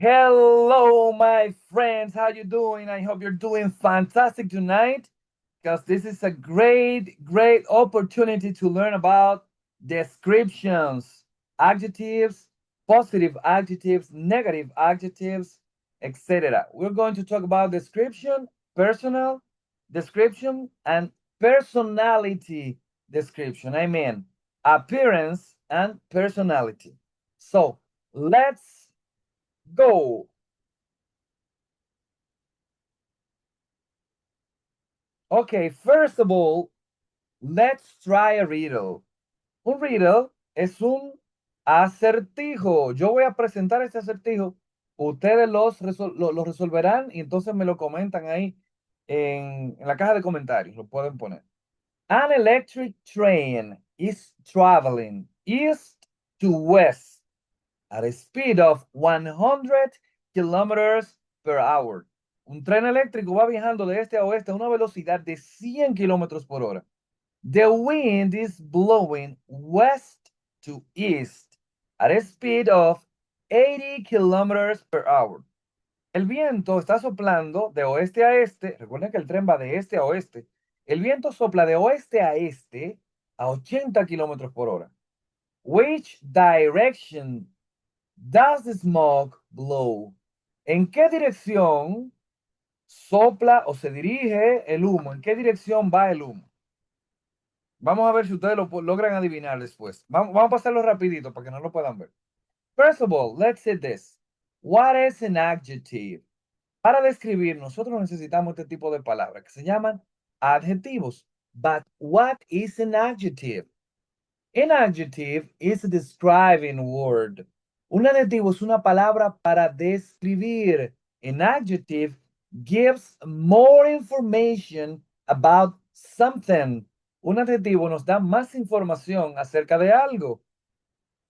Hello, my friends. How you doing? I hope you're doing fantastic tonight because this is a great opportunity to learn about descriptions, adjectives, positive adjectives, negative adjectives, etc. We're going to talk about description, personal description, and personality description. I mean, appearance and personality. So let's go. Okay, first of all, let's try a riddle. Un riddle es un acertijo. Yo voy a presentar este acertijo. Ustedes los resolverán y entonces me lo comentan ahí en la caja de comentarios. Lo pueden poner. An electric train is traveling east to west at a speed of 100 kilometers per hour. Un tren eléctrico va viajando de este a oeste a una velocidad de 100 kilómetros por hora. The wind is blowing west to east at a speed of 80 kilometers per hour. El viento está soplando de oeste a este. Recuerden que el tren va de este a oeste. El viento sopla de oeste a este a 80 kilómetros por hora. Which direction does the smoke blow? ¿En qué dirección sopla o se dirige el humo? ¿En qué dirección va el humo? Vamos a ver si ustedes lo logran adivinar después. Vamos a pasarlo rapidito para que no lo puedan ver. First of all, let's say this. What is an adjective? Para describir, nosotros necesitamos este tipo de palabras que se llaman adjetivos. But what is an adjective? An adjective is a describing word. Un adjetivo es una palabra para describir. An adjective gives more information about something. Un adjetivo nos da más información acerca de algo.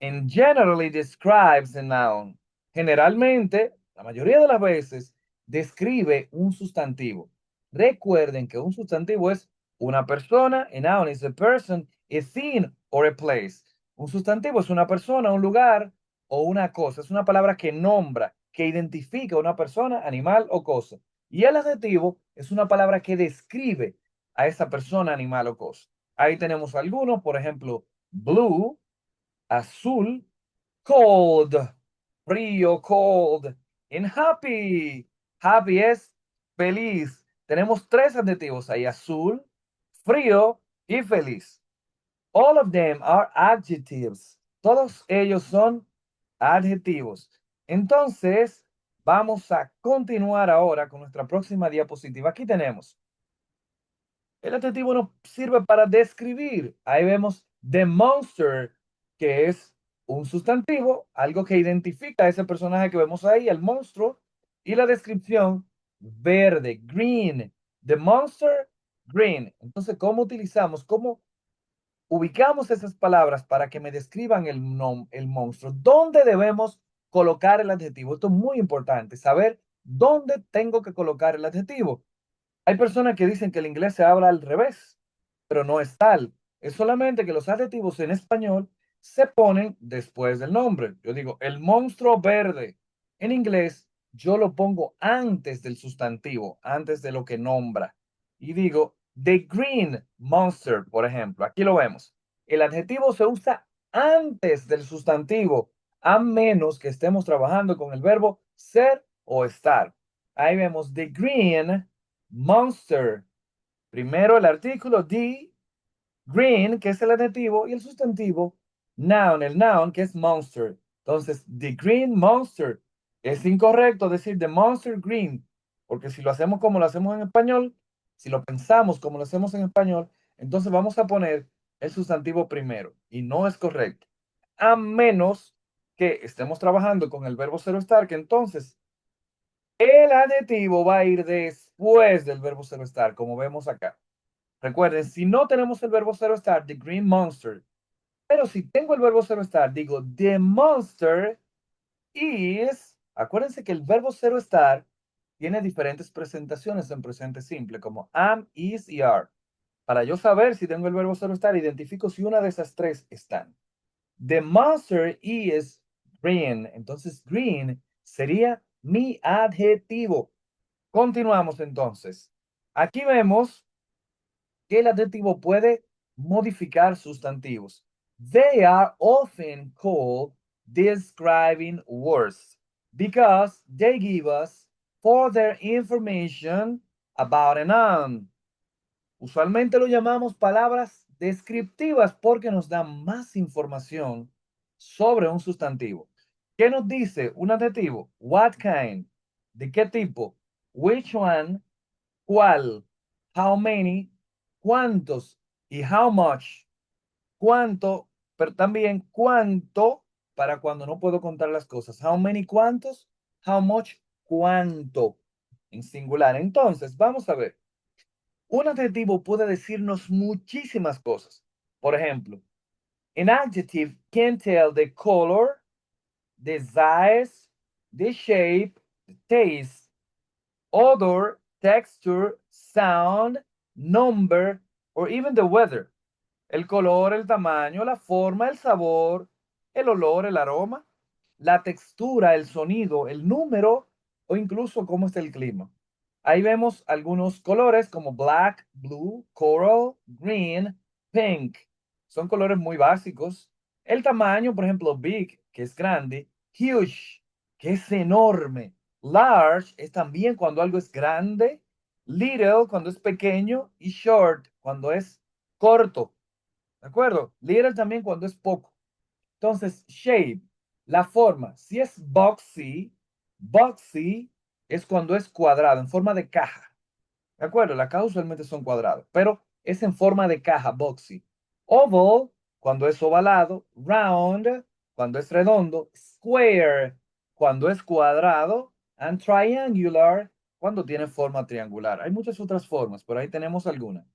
And generally describes a noun. Generalmente, la mayoría de las veces, describe un sustantivo. Recuerden que un sustantivo es una persona, a noun is a person, a thing or a place. Un sustantivo es una persona, un lugar o una cosa. Es una palabra que nombra, que identifica a una persona, animal o cosa. Y el adjetivo es una palabra que describe a esa persona, animal o cosa. Ahí tenemos algunos, por ejemplo, blue, azul, cold, frío, cold, and happy. Happy es feliz. Tenemos tres adjetivos ahí, azul, frío y feliz. All of them are adjectives. Todos ellos son adjetivos. Entonces, vamos a continuar ahora con nuestra próxima diapositiva. Aquí tenemos. El adjetivo nos sirve para describir. Ahí vemos the monster, que es un sustantivo, algo que identifica a ese personaje que vemos ahí, el monstruo, y la descripción verde, green, the monster, green. Entonces, ¿cómo utilizamos, cómo ubicamos esas palabras para que me describan el monstruo? ¿Dónde debemos colocar el adjetivo? Esto es muy importante, saber dónde tengo que colocar el adjetivo. Hay personas que dicen que el inglés se habla al revés, pero no es tal. Es solamente que los adjetivos en español se ponen después del nombre. Yo digo, el monstruo verde. En inglés, yo lo pongo antes del sustantivo, antes de lo que nombra. Y digo, the green monster, por ejemplo. Aquí lo vemos. El adjetivo se usa antes del sustantivo, a menos que estemos trabajando con el verbo ser o estar. Ahí vemos the green monster. Primero el artículo the, green, que es el adjetivo, y el sustantivo noun, el noun, que es monster. Entonces, the green monster. Es incorrecto decir the monster green, porque si lo hacemos como lo hacemos en español, si lo pensamos como lo hacemos en español, entonces vamos a poner el sustantivo primero, y no es correcto. A menos que estemos trabajando con el verbo ser o estar, que entonces el adjetivo va a ir después del verbo ser o estar, como vemos acá. Recuerden, si no tenemos el verbo ser o estar, the green monster. Pero si tengo el verbo ser o estar, digo, the monster is. Acuérdense que el verbo ser o estar tiene diferentes presentaciones en presente simple, como am, is y are. Para yo saber si tengo el verbo ser o estar, identifico si una de esas tres están. The monster is green. Entonces, green sería mi adjetivo. Continuamos entonces. Aquí vemos que el adjetivo puede modificar sustantivos. They are often called describing words because they give us further information about a noun. Usualmente lo llamamos palabras descriptivas porque nos dan más información sobre un sustantivo. ¿Qué nos dice un adjetivo? What kind? ¿De qué tipo? Which one? ¿Cuál? How many? ¿Cuántos? Y how much. ¿Cuánto? Pero también cuánto para cuando no puedo contar las cosas. How many? ¿Cuántos? How much? ¿Cuánto? En singular. Entonces, vamos a ver. Un adjetivo puede decirnos muchísimas cosas. Por ejemplo, an adjective can tell the color, the size, the shape, the taste, odor, texture, sound, number, or even the weather. El color, el tamaño, la forma, el sabor, el olor, el aroma, la textura, el sonido, el número o incluso cómo está el clima. Ahí vemos algunos colores como black, blue, coral, green, pink. Son colores muy básicos. El tamaño, por ejemplo, big, que es grande, huge, que es enorme. Large es también cuando algo es grande, little cuando es pequeño y short cuando es corto. ¿De acuerdo? Little también cuando es poco. Entonces, shape, la forma. Si es boxy, boxy es cuando es cuadrado, en forma de caja. ¿De acuerdo? Las cajas usualmente son cuadrados, pero es en forma de caja, boxy. Oval, cuando es ovalado. Round, cuando es redondo. Square, cuando es cuadrado. And triangular, cuando tiene forma triangular. Hay muchas otras formas, pero ahí tenemos algunas.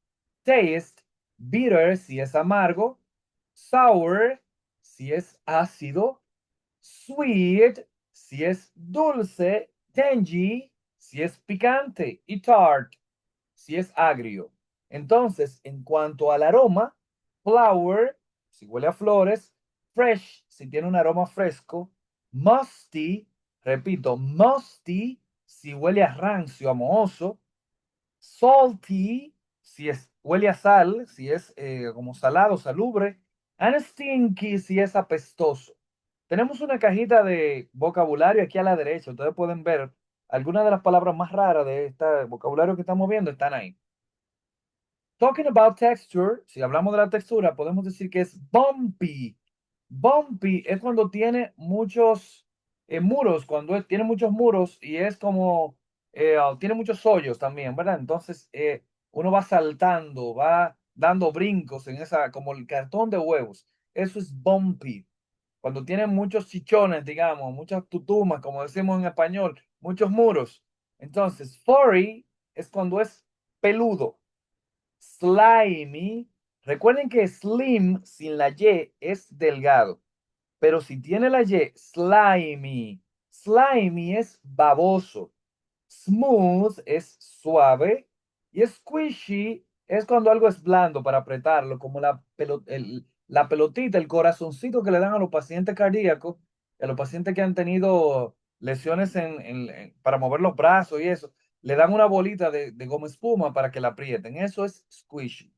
Taste, bitter, si es amargo. Sour, si es ácido. Sweet, si es dulce. Tangy, si es picante. Y tart, si es agrio. Entonces, en cuanto al aroma, flower, si huele a flores, fresh, si tiene un aroma fresco, musty, repito, musty, si huele a rancio, a mohoso, salty, si es, huele a sal, si es como salado, salubre, and stinky, si es apestoso. Tenemos una cajita de vocabulario aquí a la derecha. Ustedes pueden ver algunas de las palabras más raras de este vocabulario que estamos viendo están ahí. Talking about texture, si hablamos de la textura, podemos decir que es bumpy. Bumpy es cuando tiene muchos muros, cuando tiene muchos muros y es como, tiene muchos hoyos también, ¿verdad? Entonces, uno va saltando, va dando brincos en esa, como el cartón de huevos. Eso es bumpy. Cuando tiene muchos chichones, digamos, muchas tutumas, como decimos en español, muchos muros. Entonces, furry es cuando es peludo. Slimy. Recuerden que slim sin la Y es delgado, pero si tiene la Y, slimy. Slimy es baboso. Smooth es suave. Y squishy es cuando algo es blando para apretarlo, como la pelotita, el corazoncito que le dan a los pacientes cardíacos, a los pacientes que han tenido lesiones para mover los brazos y eso le dan una bolita de goma espuma para que la aprieten. Eso es squishy.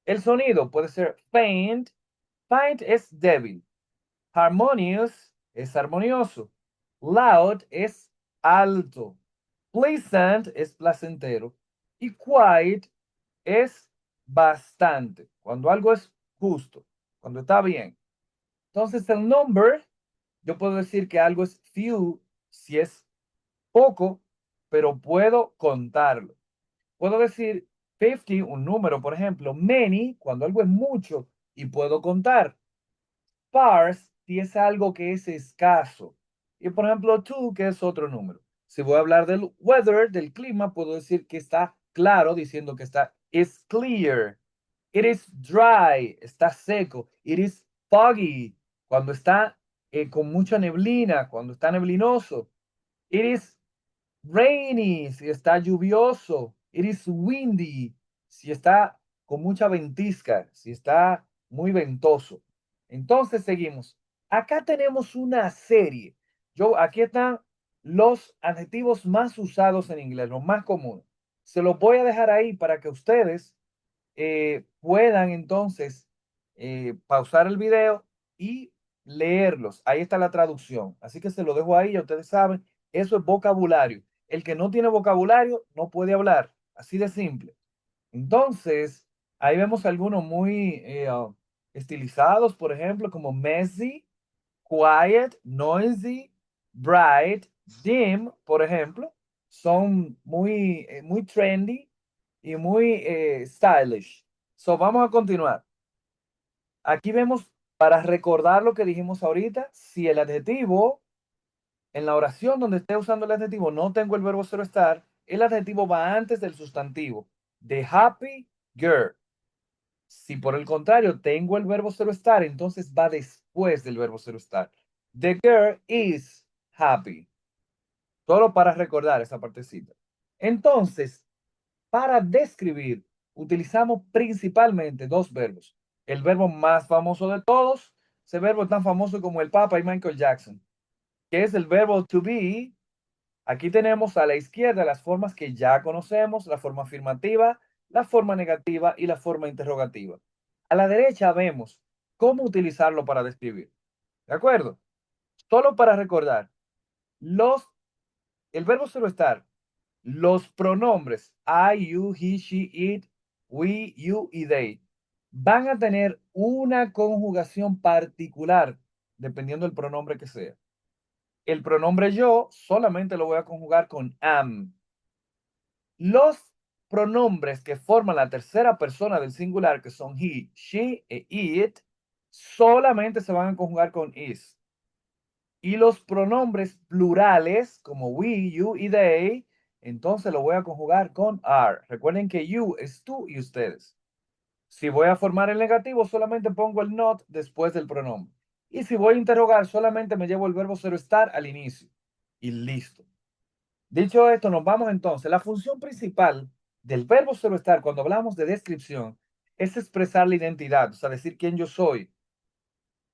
El sonido puede ser faint. Faint es débil. Harmonious es armonioso. Loud es alto. Pleasant es placentero. Y quiet es bastante. Cuando algo es justo. Cuando está bien. Entonces el number, yo puedo decir que algo es few si es poco, pero puedo contarlo. Puedo decir 50, un número, por ejemplo, many, cuando algo es mucho y puedo contar. Sparse, si es algo que es escaso. Y por ejemplo, two, que es otro número. Si voy a hablar del weather, del clima, puedo decir que está claro, diciendo que está is clear. It is dry, está seco. It is foggy, cuando está con mucha neblina, cuando está neblinoso. It is rainy, si está lluvioso. It is windy, si está con mucha ventisca, si está muy ventoso. Entonces seguimos. Acá tenemos una serie. Aquí están los adjetivos más usados en inglés, los más comunes. Se los voy a dejar ahí para que ustedes puedan entonces pausar el video y leerlos. Ahí está la traducción. Así que se lo dejo ahí, ya ustedes saben, eso es vocabulario. El que no tiene vocabulario no puede hablar, así de simple. Entonces, ahí vemos algunos muy estilizados, por ejemplo, como messy, quiet, noisy, bright, dim, por ejemplo, son muy trendy y muy stylish. So, vamos a continuar. Aquí vemos, para recordar lo que dijimos ahorita, si el adjetivo, en la oración donde esté usando el adjetivo, no tengo el verbo ser o estar, el adjetivo va antes del sustantivo. The happy girl. Si por el contrario tengo el verbo ser o estar, entonces va después del verbo ser o estar. The girl is happy. Solo para recordar esa partecita. Entonces, para describir, utilizamos principalmente dos verbos. El verbo más famoso de todos, ese verbo tan famoso como el Papa y Michael Jackson, que es el verbo to be. Aquí tenemos a la izquierda las formas que ya conocemos, la forma afirmativa, la forma negativa y la forma interrogativa. A la derecha vemos cómo utilizarlo para describir. ¿De acuerdo? Solo para recordar, los, el verbo solo estar, los pronombres I, you, he, she, it, we, you y they van a tener una conjugación particular dependiendo del pronombre que sea. El pronombre yo solamente lo voy a conjugar con am. Los pronombres que forman la tercera persona del singular, que son he, she e it, solamente se van a conjugar con is. Y los pronombres plurales, como we, you y they, entonces lo voy a conjugar con are. Recuerden que you es tú y ustedes. Si voy a formar el negativo, solamente pongo el not después del pronombre. Y si voy a interrogar, solamente me llevo el verbo ser o estar al inicio. Y listo. Dicho esto, nos vamos entonces. La función principal del verbo ser o estar cuando hablamos de descripción es expresar la identidad, o sea, decir quién yo soy.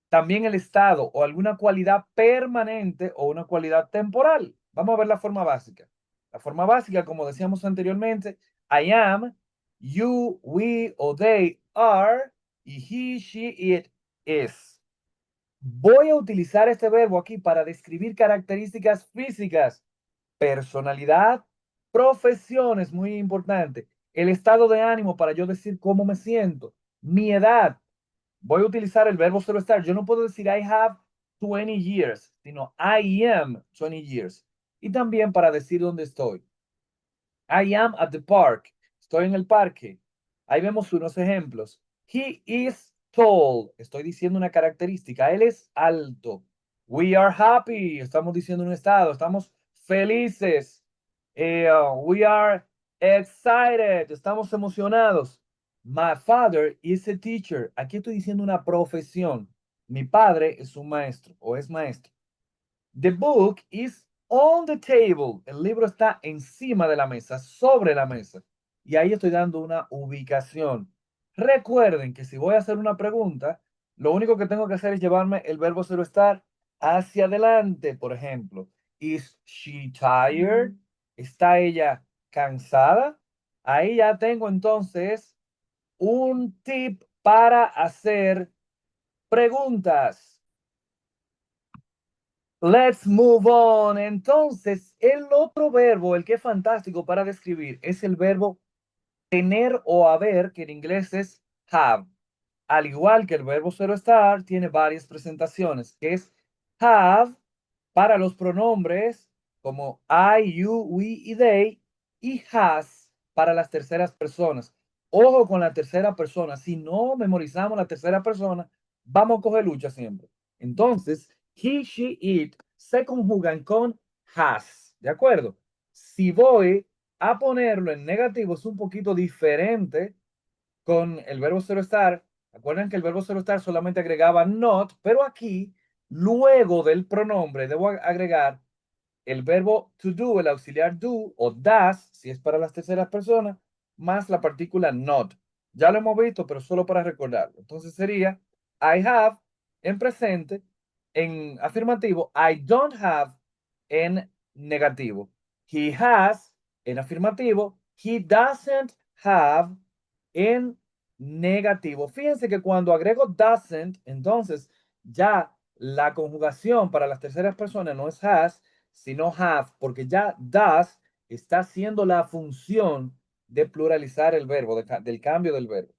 También el estado o alguna cualidad permanente o una cualidad temporal. Vamos a ver la forma básica. La forma básica, como decíamos anteriormente, I am, you, we o they are, y he, she, it is. Voy a utilizar este verbo aquí para describir características físicas, personalidad, profesión es muy importante, el estado de ánimo para yo decir cómo me siento, mi edad. Voy a utilizar el verbo solo estar. Yo no puedo decir I have 20 years, sino I am 20 years. Y también para decir dónde estoy. I am at the park. Estoy en el parque. Ahí vemos unos ejemplos. He is tall. Estoy diciendo una característica. Él es alto. We are happy. Estamos diciendo un estado. Estamos felices. We are excited. Estamos emocionados. My father is a teacher. Aquí estoy diciendo una profesión. Mi padre es un maestro o es maestro. The book is on the table. El libro está encima de la mesa, sobre la mesa. Y ahí estoy dando una ubicación. Recuerden que si voy a hacer una pregunta, lo único que tengo que hacer es llevarme el verbo ser o estar hacia adelante. Por ejemplo, is she tired? ¿Está ella cansada? Ahí ya tengo entonces un tip para hacer preguntas. Let's move on. Entonces, el otro verbo, el que es fantástico para describir, es el verbo tener o haber, que en inglés es have. Al igual que el verbo ser o estar, tiene varias presentaciones, que es have para los pronombres como I, you, we y they, y has para las terceras personas. Ojo con la tercera persona. Si no memorizamos la tercera persona, vamos a coger lucha siempre. Entonces, he, she, it se conjugan con has. ¿De acuerdo? Si voy a ponerlo en negativo, es un poquito diferente con el verbo ser o estar. Acuerdan que el verbo ser o estar solamente agregaba not, pero aquí, luego del pronombre, debo agregar el verbo to do, el auxiliar do o does, si es para las terceras personas, más la partícula not. Ya lo hemos visto, pero solo para recordarlo. Entonces sería I have en presente, en afirmativo, I don't have en negativo. He has en afirmativo. He doesn't have en negativo. Fíjense que cuando agrego doesn't, entonces ya la conjugación para las terceras personas no es has, sino have, porque ya does está haciendo la función de pluralizar el verbo, del cambio del verbo.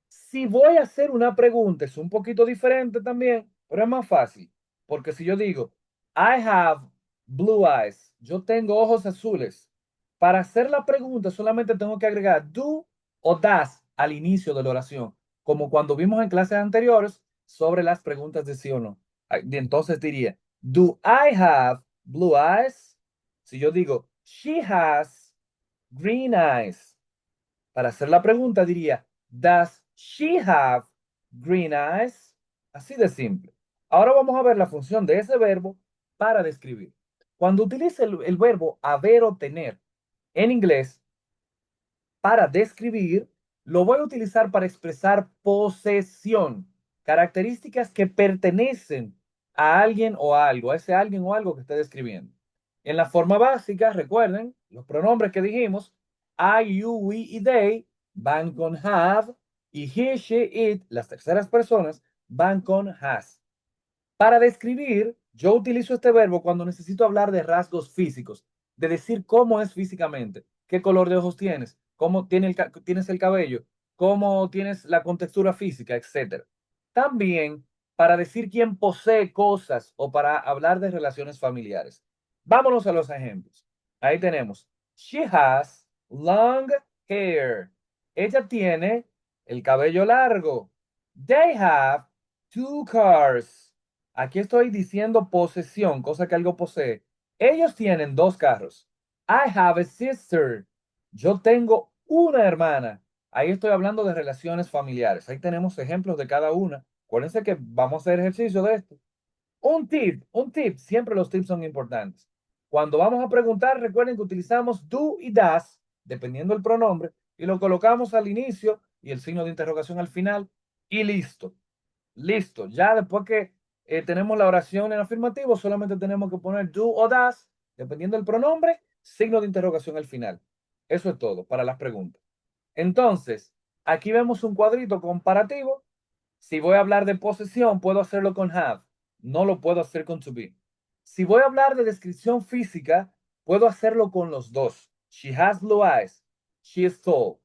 Si voy a hacer una pregunta, es un poquito diferente también, pero es más fácil. Porque si yo digo, I have blue eyes, yo tengo ojos azules. Para hacer la pregunta solamente tengo que agregar do o das al inicio de la oración, como cuando vimos en clases anteriores sobre las preguntas de sí o no. Entonces diría, do I have blue eyes? Si yo digo, she has green eyes. Para hacer la pregunta diría, Does she have green eyes? Así de simple. Ahora vamos a ver la función de ese verbo para describir. Cuando utilice el verbo haber o tener en inglés para describir, lo voy a utilizar para expresar posesión, características que pertenecen a alguien o a algo, a ese alguien o algo que esté describiendo. En la forma básica, recuerden, los pronombres que dijimos, I, you, we y they van con have y he, she, it, las terceras personas, van con has. Para describir, yo utilizo este verbo cuando necesito hablar de rasgos físicos, de decir cómo es físicamente, qué color de ojos tienes, cómo tienes el cabello, cómo tienes la contextura física, etc. También para decir quién posee cosas o para hablar de relaciones familiares. Vámonos a los ejemplos. Ahí tenemos, she has long hair. Ella tiene el cabello largo. They have two cars. Aquí estoy diciendo posesión, cosa que algo posee. Ellos tienen dos carros. I have a sister. Yo tengo una hermana. Ahí estoy hablando de relaciones familiares. Ahí tenemos ejemplos de cada una. Acuérdense que vamos a hacer ejercicio de esto. Un tip. Siempre los tips son importantes. Cuando vamos a preguntar, recuerden que utilizamos do y das, dependiendo del pronombre, y lo colocamos al inicio y el signo de interrogación al final, y listo. Listo. Ya después que tenemos la oración en afirmativo, solamente tenemos que poner do o das, dependiendo del pronombre, signo de interrogación al final. Eso es todo para las preguntas. Entonces, aquí vemos un cuadrito comparativo. Si voy a hablar de posesión, puedo hacerlo con have. No lo puedo hacer con to be. Si voy a hablar de descripción física, puedo hacerlo con los dos. She has blue eyes. She is tall.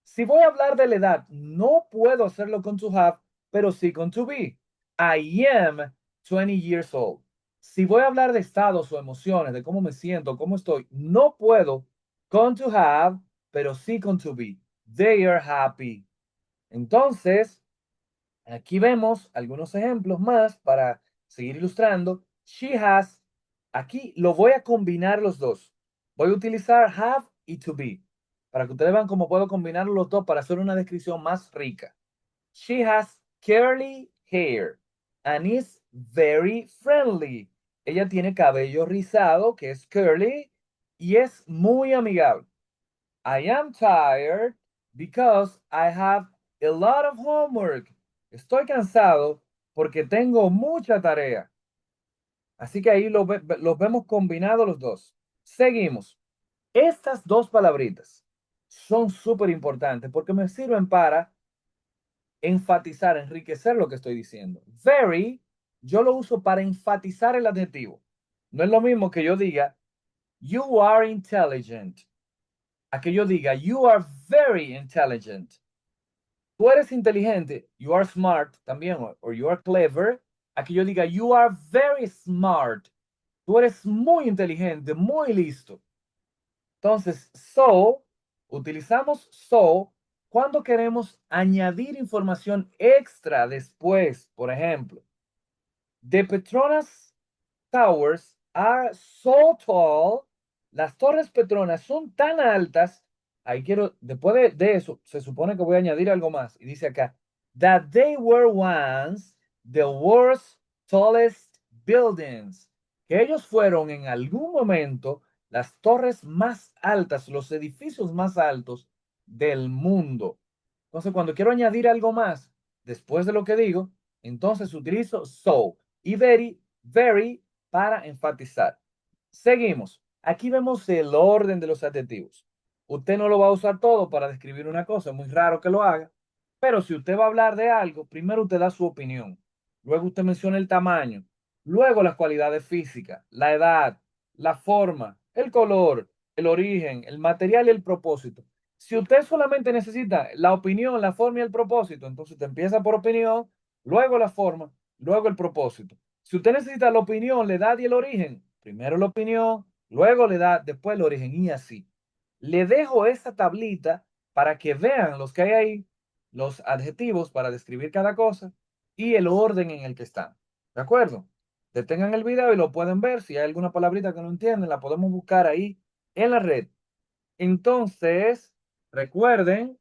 Si voy a hablar de la edad, no puedo hacerlo con to have, pero sí con to be. I am 20 years old. Si voy a hablar de estados o emociones, de cómo me siento, cómo estoy, no puedo con to have, pero sí con to be. They are happy. Entonces, aquí vemos algunos ejemplos más para seguir ilustrando. She has. Aquí lo voy a combinar los dos. Voy a utilizar have y to be para que ustedes vean cómo puedo combinar los dos para hacer una descripción más rica. She has curly hair and is very friendly. Ella tiene cabello rizado, que es curly, y es muy amigable. I am tired because I have a lot of homework. Estoy cansado porque tengo mucha tarea. Así que ahí los vemos combinados los dos. Seguimos. Estas dos palabritas son súper importantes porque me sirven para enfatizar, enriquecer lo que estoy diciendo. Very, yo lo uso para enfatizar el adjetivo. No es lo mismo que yo diga, you are intelligent, a que yo diga, you are very intelligent. Tú eres inteligente, you are smart también, o you are clever, a que yo diga, you are very smart. Tú eres muy inteligente, muy listo. Entonces, so, utilizamos so cuando queremos añadir información extra después. Por ejemplo, the Petronas Towers are so tall. Las torres Petronas son tan altas. Ahí quiero, después de eso, se supone que voy a añadir algo más. Y dice acá, that they were once the world's tallest buildings. Que ellos fueron en algún momento las torres más altas, los edificios más altos del mundo. Entonces, cuando quiero añadir algo más después de lo que digo, entonces utilizo so y very para enfatizar. Seguimos. Aquí vemos el orden de los adjetivos. Usted no lo va a usar todo para describir una cosa, es muy raro que lo haga, pero si usted va a hablar de algo, primero usted da su opinión, luego usted menciona el tamaño, luego las cualidades físicas, la edad, la forma, el color, el origen, el material y el propósito. Si usted solamente necesita la opinión, la forma y el propósito, entonces usted empieza por opinión, luego la forma, luego el propósito. Si usted necesita la opinión, la edad y el origen, primero la opinión, luego la edad, después el origen y así. Le dejo esta tablita para que vean los que hay ahí, los adjetivos para describir cada cosa y el orden en el que están. ¿De acuerdo? Detengan el video y lo pueden ver. Si hay alguna palabrita que no entienden, la podemos buscar ahí en la red. Entonces, recuerden,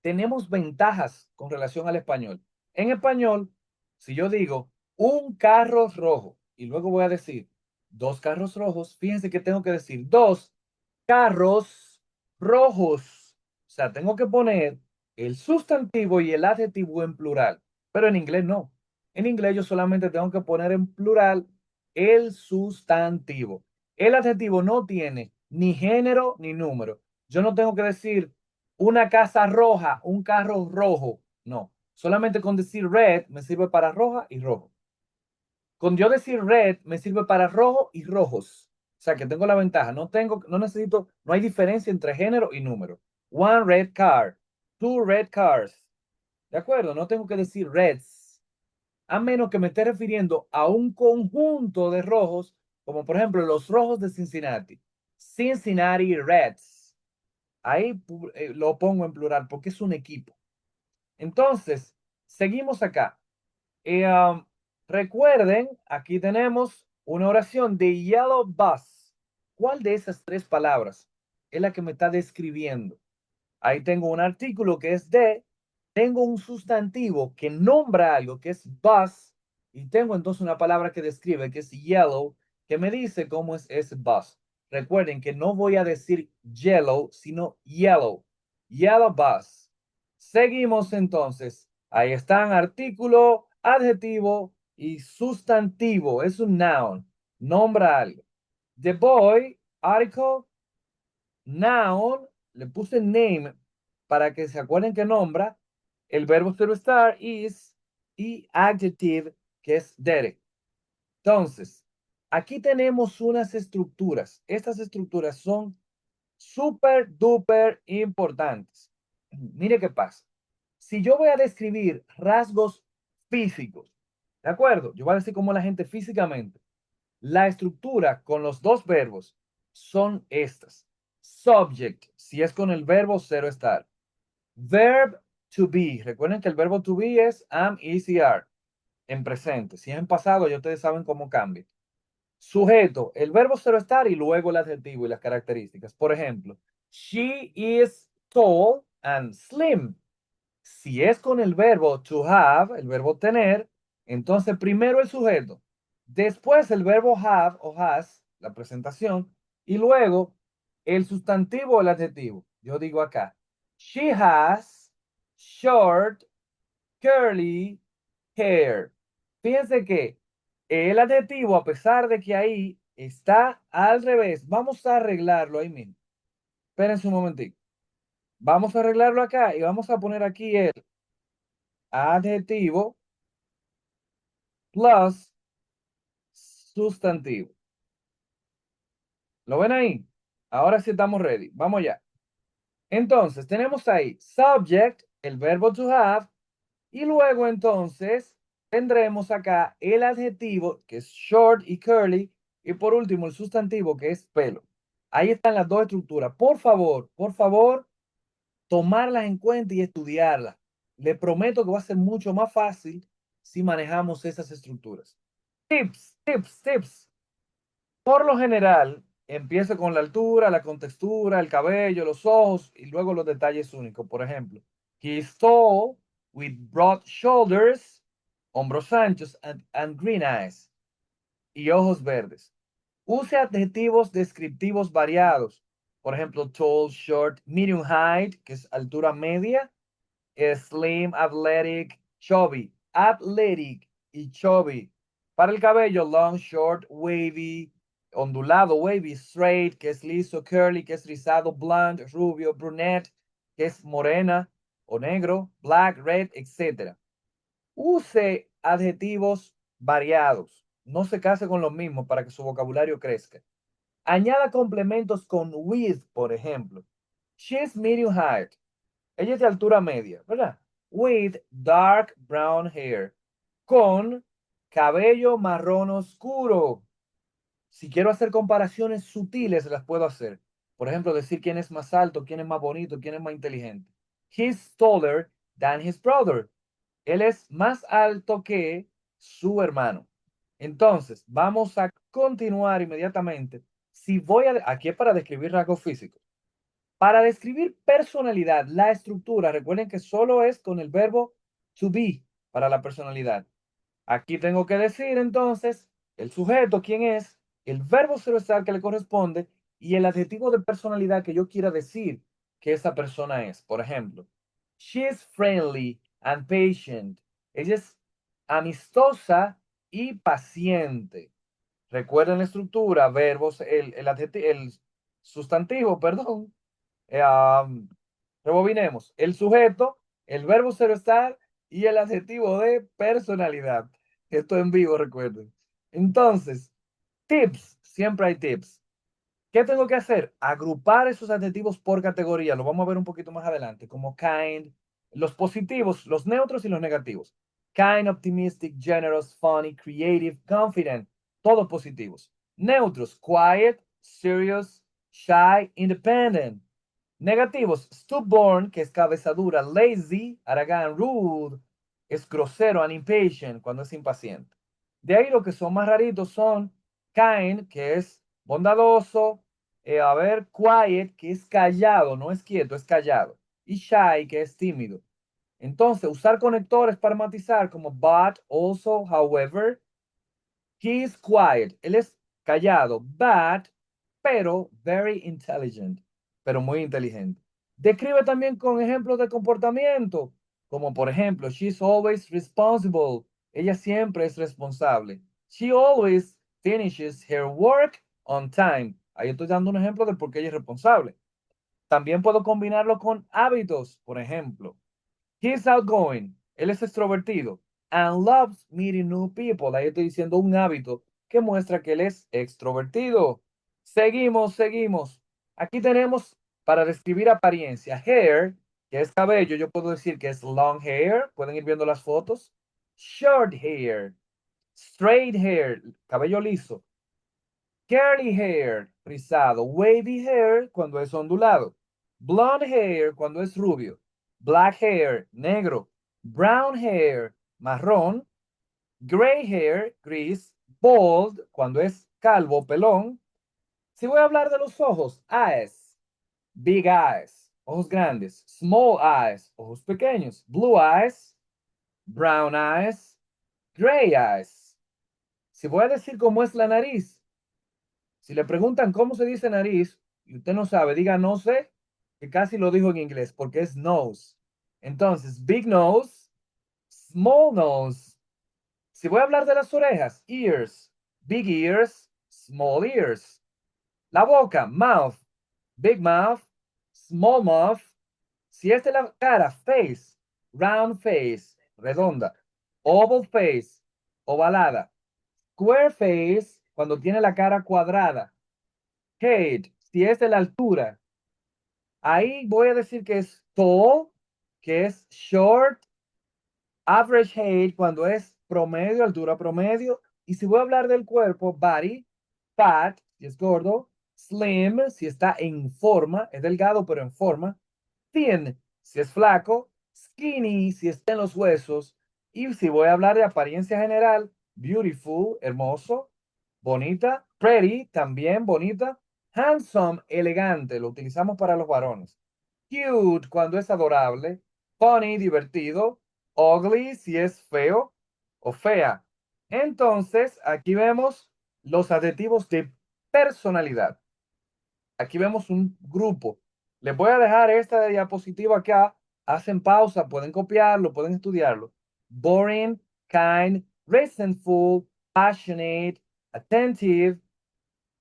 tenemos ventajas con relación al español. En español, si yo digo un carro rojo y luego voy a decir dos carros rojos, fíjense que tengo que decir dos carros rojos. O sea, tengo que poner el sustantivo y el adjetivo en plural, pero en inglés no. En inglés yo solamente tengo que poner en plural el sustantivo. El adjetivo no tiene ni género ni número. Yo no tengo que decir una casa roja, un carro rojo. No, solamente con decir red me sirve para roja y rojo. Con yo decir red me sirve para rojo y rojos. O sea que tengo la ventaja. No necesito, no hay diferencia entre género y número. One red car, two red cars. ¿De acuerdo? No tengo que decir reds. A menos que me esté refiriendo a un conjunto de rojos, como por ejemplo los rojos de Cincinnati. Cincinnati Reds. Ahí lo pongo en plural porque es un equipo. Entonces, seguimos acá. Y, recuerden, aquí tenemos una oración de yellow bus. ¿Cuál de esas tres palabras es la que me está describiendo? Ahí tengo un artículo que es de, tengo un sustantivo que nombra algo que es bus, y tengo entonces una palabra que describe que es yellow, que me dice cómo es ese bus. Recuerden que no voy a decir yellow, sino yellow. Yellow bus. Seguimos entonces. Ahí están artículo, adjetivo y sustantivo. Es un noun. Nombra algo. The boy, article, noun, le puse name para que se acuerden que nombra. El verbo to estar is y adjective que es Derek. Entonces, aquí tenemos unas estructuras. Estas estructuras son súper, duper importantes. Mire qué pasa. Si yo voy a describir rasgos físicos, ¿de acuerdo? Yo voy a decir cómo la gente físicamente. La estructura con los dos verbos son estas. Subject, si es con el verbo ser o estar. Verb to be. Recuerden que el verbo to be es am, is y are en presente. Si es en pasado, ya ustedes saben cómo cambia. Sujeto, el verbo ser o estar y luego el adjetivo y las características. Por ejemplo, she is tall and slim. Si es con el verbo to have, el verbo tener, entonces primero el sujeto, después el verbo have o has, la presentación, y luego el sustantivo o el adjetivo. Yo digo acá, she has short, curly hair. Fíjense que el adjetivo, a pesar de que ahí está al revés, vamos a arreglarlo ahí mismo. Espérense un momentito. Vamos a arreglarlo acá y vamos a poner aquí el adjetivo plus sustantivo. ¿Lo ven ahí? Ahora sí estamos ready. Vamos ya. Entonces, tenemos ahí subject, el verbo to have, y luego entonces tendremos acá el adjetivo que es short y curly, y por último el sustantivo que es pelo. Ahí están las dos estructuras. Por favor, tomarlas en cuenta y estudiarlas. Le prometo que va a ser mucho más fácil si manejamos esas estructuras. Tips. Por lo general, empiezo con la altura, la contextura, el cabello, los ojos y luego los detalles únicos. Por ejemplo, he is tall with broad shoulders, hombros anchos and green eyes y ojos verdes. Use adjetivos descriptivos variados. Por ejemplo, tall, short, medium height, que es altura media, slim, athletic, chubby. Athletic y chubby. Para el cabello, long, short, wavy, ondulado, wavy, straight, que es liso, curly, que es rizado, blonde, rubio, brunette, que es morena o negro, black, red, etc. Use adjetivos variados. No se case con los mismos para que su vocabulario crezca. Añada complementos con with, por ejemplo. She's medium height. Ella es de altura media, ¿verdad? With dark brown hair. Con cabello marrón oscuro. Si quiero hacer comparaciones sutiles, las puedo hacer. Por ejemplo, decir quién es más alto, quién es más bonito, quién es más inteligente. He's taller than his brother. Él es más alto que su hermano. Entonces, vamos a continuar inmediatamente. Si voy a, aquí es para describir rasgos físicos. Para describir personalidad, la estructura, recuerden que solo es con el verbo to be para la personalidad. Aquí tengo que decir entonces el sujeto, quién es, el verbo ser estar que le corresponde y el adjetivo de personalidad que yo quiera decir que esa persona es. Por ejemplo, she is friendly and patient. Ella es amistosa y paciente. Recuerden la estructura, verbos, el sustantivo, perdón. Eh, um, Rebobinemos. El sujeto, el verbo ser estar y el adjetivo de personalidad. Esto en vivo, recuerden. Entonces, tips. Siempre hay tips. ¿Qué tengo que hacer? Agrupar esos adjetivos por categoría. Lo vamos a ver un poquito más adelante, como kind, los positivos, los neutros y los negativos. Kind, optimistic, generous, funny, creative, confident. Todos positivos. Neutros, quiet, serious, shy, independent. Negativos, stubborn, que es cabeza dura, lazy, haragán, rude, es grosero and impatient, cuando es impaciente. De ahí lo que son más raritos son kind, que es bondadoso, a ver, quiet, que es callado, no es quieto, es callado, y shy, que es tímido. Entonces, usar conectores para matizar como but, also, however. He is quiet. Él es callado, but, pero very intelligent, pero muy inteligente. Describe también con ejemplos de comportamiento, como por ejemplo, she's always responsible. Ella siempre es responsable. She always finishes her work on time. Ahí estoy dando un ejemplo de por qué ella es responsable. También puedo combinarlo con hábitos, por ejemplo. He's outgoing. Él es extrovertido. And loves meeting new people. Ahí estoy diciendo un hábito que muestra que él es extrovertido. Seguimos, seguimos. Aquí tenemos para describir apariencia. Hair, que es cabello. Yo puedo decir que es long hair. Pueden ir viendo las fotos. Short hair. Straight hair. Cabello liso. Curly hair, rizado. Wavy hair, cuando es ondulado. Blonde hair, cuando es rubio. Black hair, negro. Brown hair, marrón. Gray hair, gris. Bald, cuando es calvo, pelón. Si voy a hablar de los ojos, eyes. Big eyes, ojos grandes. Small eyes, ojos pequeños. Blue eyes. Brown eyes. Gray eyes. Si voy a decir cómo es la nariz, si le preguntan cómo se dice nariz y usted no sabe, diga no sé, que casi lo dijo en inglés, porque es nose. Entonces, big nose, small nose. Si voy a hablar de las orejas, ears, big ears, small ears. La boca, mouth, big mouth, small mouth. Si es de la cara, face, round face, redonda. Oval face, ovalada. Square face, cuando tiene la cara cuadrada. Height, si es de la altura, ahí voy a decir que es tall, que es short, average height cuando es promedio, altura promedio. Y si voy a hablar del cuerpo, body, fat, si es gordo, slim, si está en forma, es delgado pero en forma, thin, si es flaco, skinny, si está en los huesos. Y si voy a hablar de apariencia general, beautiful, hermoso, bonita, pretty, también bonita, handsome, elegante, lo utilizamos para los varones. Cute, cuando es adorable, funny, divertido, ugly, si es feo o fea. Entonces, aquí vemos los adjetivos de personalidad. Aquí vemos un grupo. Les voy a dejar esta diapositiva acá. Hacen pausa, pueden copiarlo, pueden estudiarlo. Boring, kind, resentful, passionate, attentive,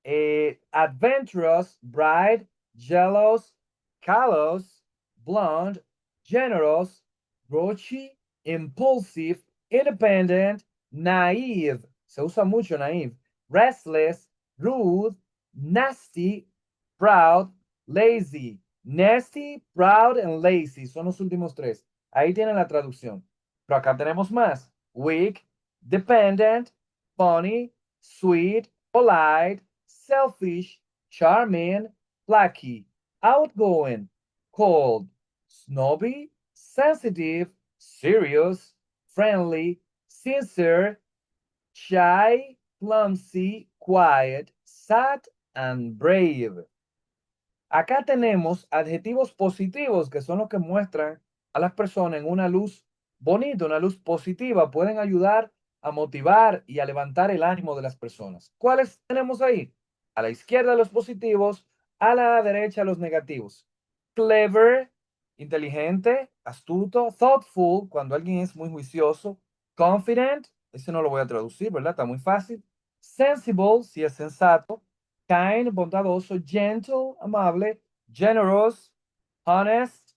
adventurous, bright, jealous, callous, blonde, generous, grouchy, impulsive, independent, naive. Se usa mucho naive. Restless, rude, nasty, proud, lazy. Nasty, proud, and lazy son los últimos tres. Ahí tienen la traducción. Pero acá tenemos más. Weak, dependent, funny, sweet, polite, selfish, charming, plucky, outgoing, cold, snobby, sensitive, serious, friendly, sincere, shy, clumsy, quiet, sad, and brave. Acá tenemos adjetivos positivos que son los que muestran a las personas en una luz bonita, una luz positiva. Pueden ayudar a motivar y a levantar el ánimo de las personas. ¿Cuáles tenemos ahí? A la izquierda los positivos, a la derecha los negativos. Clever, inteligente, astuto. Thoughtful, cuando alguien es muy juicioso. Confident, ese no lo voy a traducir, ¿verdad? Está muy fácil. Sensible, si es sensato. Kind, bondadoso. Gentle, amable. Generous, honest,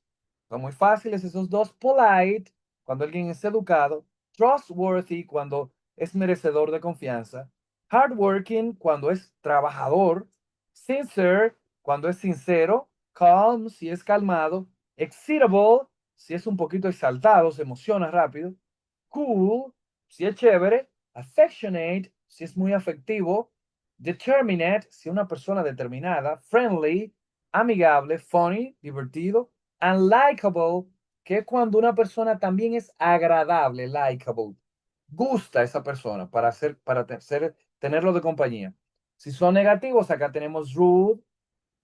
son muy fáciles esos dos. Polite, cuando alguien es educado. Trustworthy, cuando es merecedor de confianza. Hardworking, cuando es trabajador. Sincere, cuando es sincero. Calm, si es calmado. Excitable, si es un poquito exaltado, se emociona rápido. Cool, si es chévere. Affectionate, si es muy afectivo. Determinate, si una persona determinada. Friendly, amigable. Funny, divertido. And likable, que es cuando una persona también es agradable, likable. Gusta esa persona para tenerlo de compañía. Si son negativos, acá tenemos rude,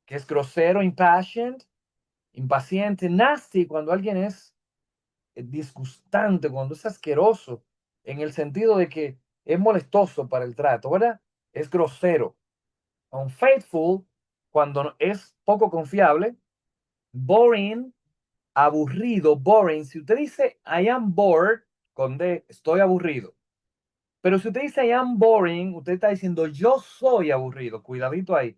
que es grosero, impatient, impaciente, nasty, cuando alguien es disgustante, cuando es asqueroso, en el sentido de que es molestoso para el trato, ¿verdad? Es grosero. Unfaithful, cuando es poco confiable. Boring, aburrido, boring. Si usted dice I am bored, con D, estoy aburrido. Pero si usted dice I am boring, usted está diciendo yo soy aburrido. Cuidadito ahí.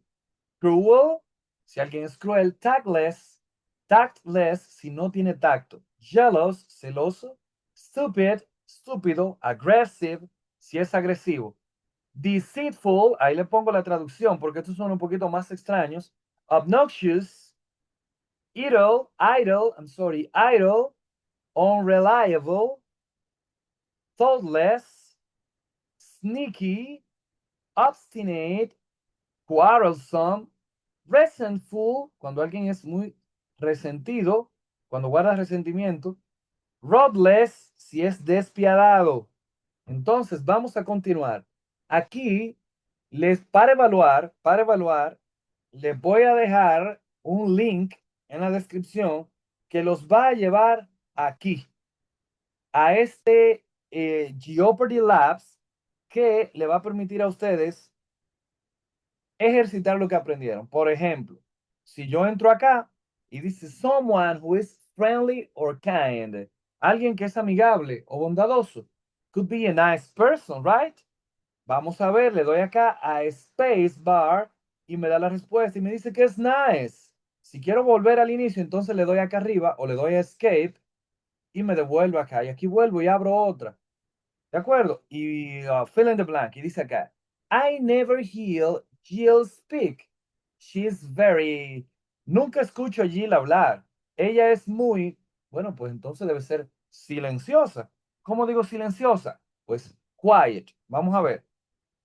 Cruel, si alguien es cruel. Tactless, tactless, si no tiene tacto. Jealous, celoso. Stupid, estúpido. Aggressive, si es agresivo. Deceitful, ahí le pongo la traducción porque estos son un poquito más extraños. Obnoxious, idle, unreliable, thoughtless, sneaky, obstinate, quarrelsome, resentful, cuando alguien es muy resentido, cuando guarda resentimiento, ruthless, si es despiadado. Entonces, vamos a continuar. Aquí, para evaluar, les voy a dejar un link en la descripción que los va a llevar aquí, a este Jeopardy Labs, que le va a permitir a ustedes ejercitar lo que aprendieron. Por ejemplo, si yo entro acá y dice someone who is friendly or kind, alguien que es amigable o bondadoso, could be a nice person, right? Vamos a ver, le doy acá a Space Bar y me da la respuesta y me dice que es nice. Si quiero volver al inicio, entonces le doy acá arriba o le doy a Escape y me devuelvo acá. Y aquí vuelvo y abro otra. ¿De acuerdo? Y fill in the blank. Y dice acá, I never hear Jill speak. She's very... Nunca escucho a Jill hablar. Ella es muy... Bueno, pues entonces debe ser silenciosa. ¿Cómo digo silenciosa? Pues quiet. Vamos a ver.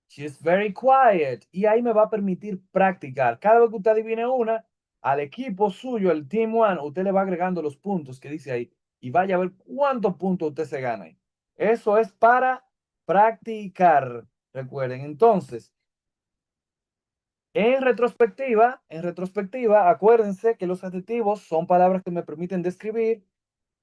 She's very quiet. Y ahí me va a permitir practicar. Cada vez que usted adivine una, al equipo suyo, el Team One, usted le va agregando los puntos que dice ahí. Y vaya a ver cuántos puntos usted se gana ahí. Eso es para practicar. Recuerden, entonces, en retrospectiva, acuérdense que los adjetivos son palabras que me permiten describir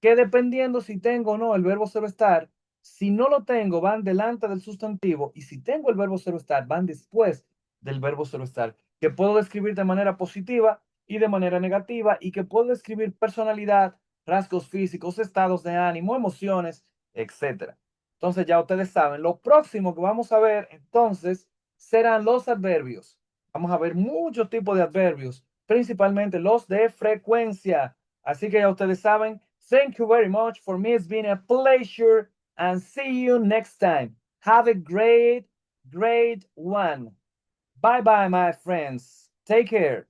que dependiendo si tengo o no el verbo ser estar, si no lo tengo, van delante del sustantivo y si tengo el verbo ser estar, van después del verbo ser estar, que puedo describir de manera positiva y de manera negativa y que puedo describir personalidad, rasgos físicos, estados de ánimo, emociones, etcétera. Entonces ya ustedes saben, lo próximo que vamos a ver entonces serán los adverbios. Vamos a ver muchos tipos de adverbios, principalmente los de frecuencia. Así que ya ustedes saben, thank you very much. For me, it's been a pleasure and see you next time. Have a great one. Bye bye, my friends. Take care.